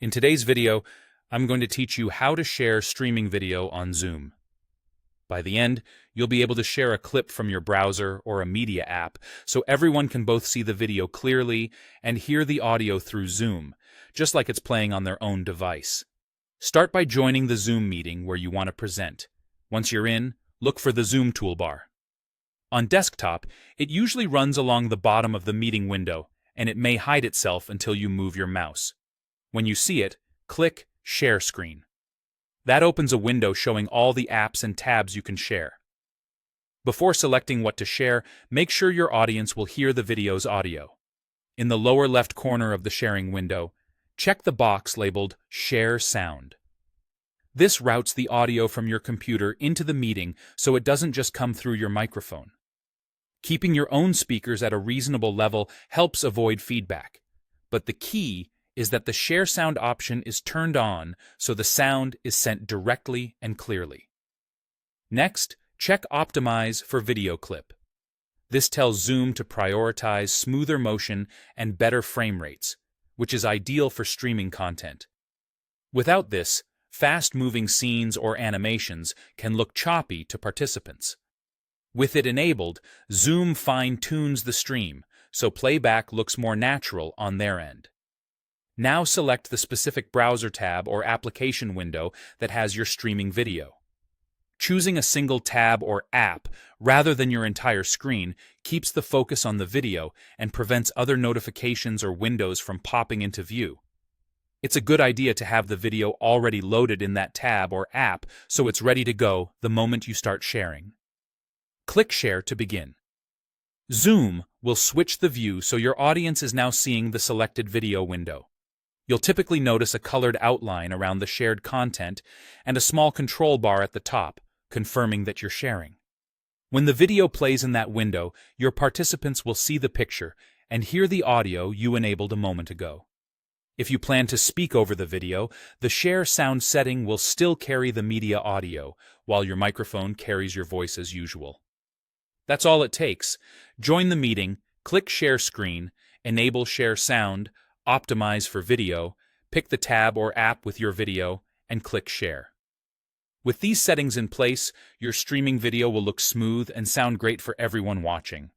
In today's video, I'm going to teach you how to share streaming video on Zoom. By the end, you'll be able to share a clip from your browser or a media app so everyone can both see the video clearly and hear the audio through Zoom, just like it's playing on their own device. Start by joining the Zoom meeting where you want to present. Once you're in, look for the Zoom toolbar. On desktop, it usually runs along the bottom of the meeting window, and it may hide itself until you move your mouse. When you see it, click Share Screen. That opens a window showing all the apps and tabs you can share. Before selecting what to share, make sure your audience will hear the video's audio. In the lower left corner of the sharing window, check the box labeled Share Sound. This routes the audio from your computer into the meeting so it doesn't just come through your microphone. Keeping your own speakers at a reasonable level helps avoid feedback, but the key is that the Share Sound option is turned on so the sound is sent directly and clearly. Next, check Optimize for Video Clip. This tells Zoom to prioritize smoother motion and better frame rates, which is ideal for streaming content. Without this, fast-moving scenes or animations can look choppy to participants. With it enabled, Zoom fine-tunes the stream, so playback looks more natural on their end. Now select the specific browser tab or application window that has your streaming video. Choosing a single tab or app rather than your entire screen keeps the focus on the video and prevents other notifications or windows from popping into view. It's a good idea to have the video already loaded in that tab or app so it's ready to go the moment you start sharing. Click Share to begin. Zoom will switch the view so your audience is now seeing the selected video window. You'll typically notice a colored outline around the shared content and a small control bar at the top, confirming that you're sharing. When the video plays in that window, your participants will see the picture and hear the audio you enabled a moment ago. If you plan to speak over the video, the Share Sound setting will still carry the media audio, while your microphone carries your voice as usual. That's all it takes. Join the meeting, click Share Screen, enable Share Sound, optimize for video, pick the tab or app with your video, and click Share. With these settings in place, your streaming video will look smooth and sound great for everyone watching.